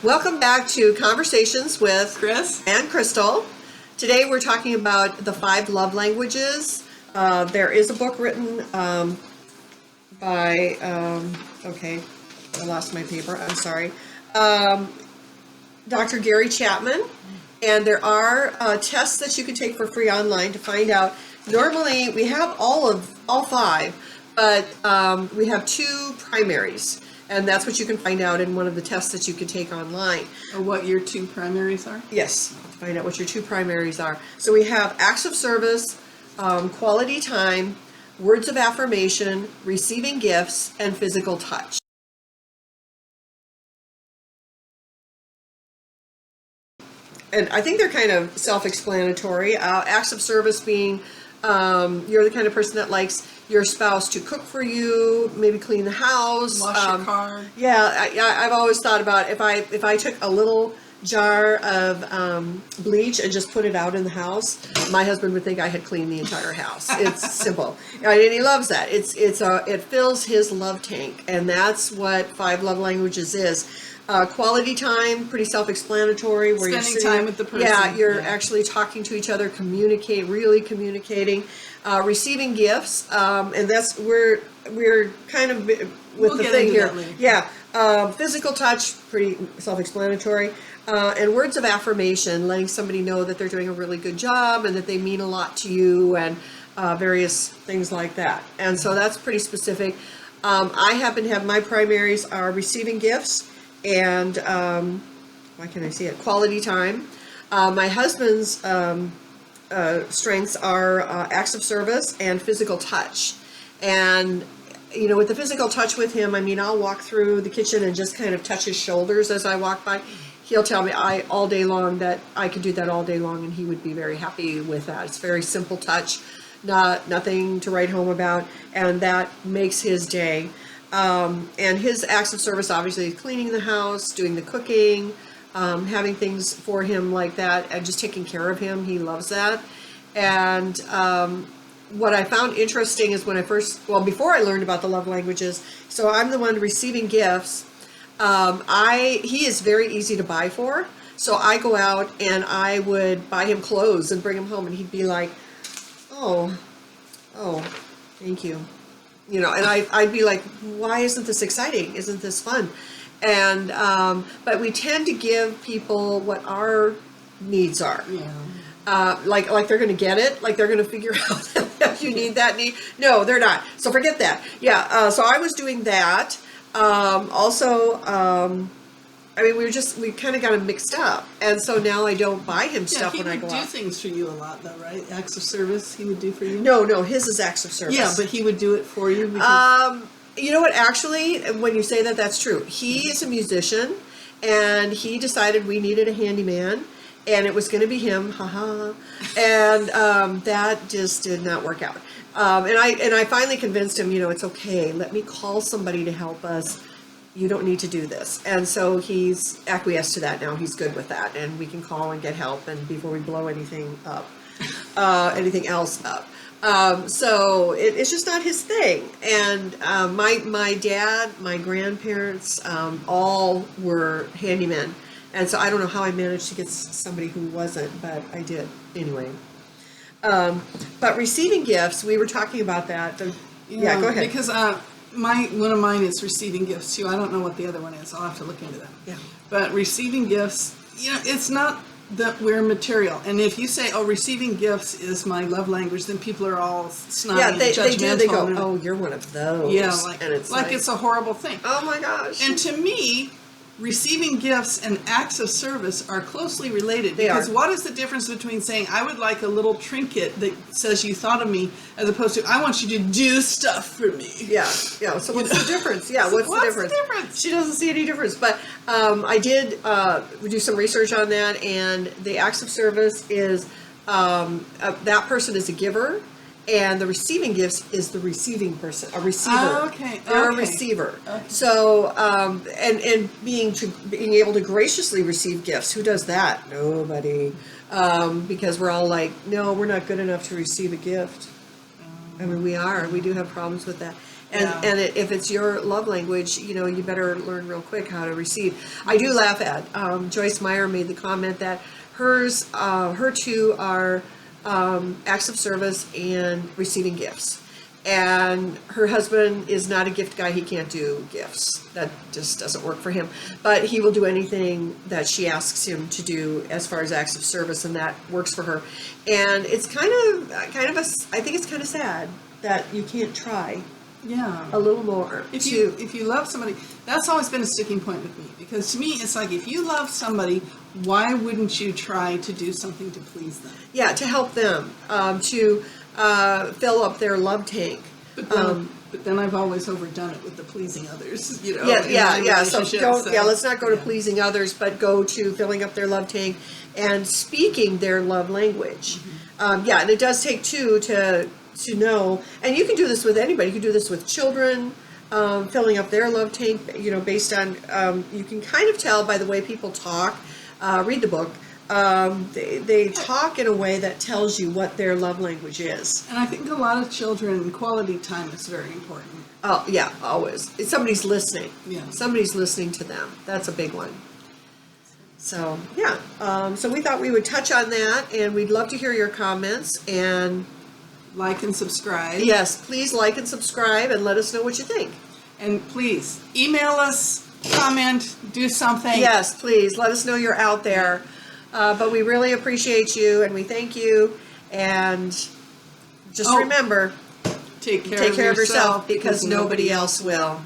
Welcome back to Conversations with Chris and Crystal. Today we're talking about the 5 love languages. There is a book written by, okay, I lost my paper, I'm sorry, Dr. Gary Chapman. And there are tests that you can take for free online to find out. Normally we have all 5, but we have 2 primaries. And that's what you can find out in one of the tests that you can take online. Or what your 2 primaries are? Yes, find out what your 2 primaries are. So we have acts of service, quality time, words of affirmation, receiving gifts, and physical touch. And I think they're kind of self-explanatory. Acts of service being you're the kind of person that likes your spouse to cook for you, maybe clean the house, wash your car. Yeah, I've always thought about if I took a little jar of bleach and just put it out in the house, my husband would think I had cleaned the entire house. It's simple, and he loves that. It fills his love tank, and that's what 5 love languages is. Quality time, pretty self-explanatory. Where Spending time with the person. Yeah, you're actually talking to each other, really communicating. Receiving gifts, and that's we're kind of with We'll the get thing into here. that later. Yeah, physical touch, pretty self-explanatory. And words of affirmation, letting somebody know that they're doing a really good job and that they mean a lot to you, and various things like that. And so that's pretty specific. I happen to have my primaries are receiving gifts and why can't I see it? Quality time. My husband's strengths are acts of service and physical touch. And you know, with the physical touch with him, I mean, I'll walk through the kitchen and just kind of touch his shoulders as I walk by. He'll tell me all day long that I could do that all day long, and he would be very happy with that. It's very simple touch, nothing to write home about, and that makes his day. And his acts of service, obviously, is cleaning the house, doing the cooking, having things for him like that, and just taking care of him. He loves that. And what I found interesting is when before I learned about the love languages, so I'm the one receiving gifts. He is very easy to buy for. So I go out and I would buy him clothes and bring him home, and he'd be like, oh, thank you. You know, and I'd be like, why isn't this exciting? Isn't this fun? And, but we tend to give people what our needs are. Yeah. Like they're going to get it, like they're going to figure out that you need that need. No, they're not. So forget that. Yeah. So I was doing that. I mean, we kind of got him mixed up, and so now I don't buy him stuff when I go out. He would do things for you a lot, though, right? Acts of service he would do for you? No, his is acts of service. Yeah, but he would do it for you? Because... You know what, actually, when you say that, that's true. He is a musician, and he decided we needed a handyman, and it was going to be him, haha, and that just did not work out. And I finally convinced him, you know, it's okay, let me call somebody to help us. You don't need to do this. And so he's acquiesced to that now. He's good with that, and we can call and get help, and before we blow anything else up. So it's just not his thing. And my dad, my grandparents, all were handymen. And so I don't know how I managed to get somebody who wasn't, but I did anyway. But receiving gifts, we were talking about that. Yeah, go ahead. Because one of mine is receiving gifts too. I don't know what the other one is. I'll have to look into that. Yeah. But receiving gifts, you know, it's not that we're material. And if you say, "Oh, receiving gifts is my love language," then people are all snotty and judgmental. They do. They go, "Oh, you're one of those." Yeah, and it's like it's a horrible thing. Oh my gosh. And to me, receiving gifts and acts of service are closely related. Because what is the difference between saying, I would like a little trinket that says you thought of me, as opposed to, I want you to do stuff for me? Yeah. So what's the difference? Yeah, what's the difference? She doesn't see any difference. But I did do some research on that, and the acts of service is that person is a giver, and the receiving gifts is the receiving person, a receiver. Oh, okay. They're a receiver. Okay. So, and being able to graciously receive gifts, who does that? Nobody. Because we're all like, no, we're not good enough to receive a gift. I mean, we do have problems with that. And, Yeah. and if it's your love language, you better learn real quick how to receive. I do laugh at, Joyce Meyer made the comment that her two are, acts of service and receiving gifts. And her husband is not a gift guy. He can't do gifts. That just doesn't work for him. But he will do anything that she asks him to do as far as acts of service, and that works for her. And it's kind of I think it's kind of sad that you can't try Yeah. a little more. If you love somebody, that's always been a sticking point with me, because to me it's like, if you love somebody, why wouldn't you try to do something to please them? Yeah, to help them, to fill up their love tank. But then I've always overdone it with the pleasing others, in Yeah. my So relationships, let's not go to pleasing others, but go to filling up their love tank and speaking their love language. And it does take two to know, and you can do this with anybody. You can do this with children, filling up their love tank. Based on you can kind of tell by the way people talk. Read the book. They talk in a way that tells you what their love language is. And I think a lot of children, quality time is very important. Oh, yeah, always. Somebody's listening. Yeah. Somebody's listening to them. That's a big one. So, yeah. So we thought we would touch on that, and we'd love to hear your comments. And Like and subscribe. yes, please like and subscribe and let us know what you think. And please, email us, comment, do something. Yes, please. Let us know you're out there. But we really appreciate you, and we thank you. And just remember, Take care take of care of yourself yourself because nobody else will.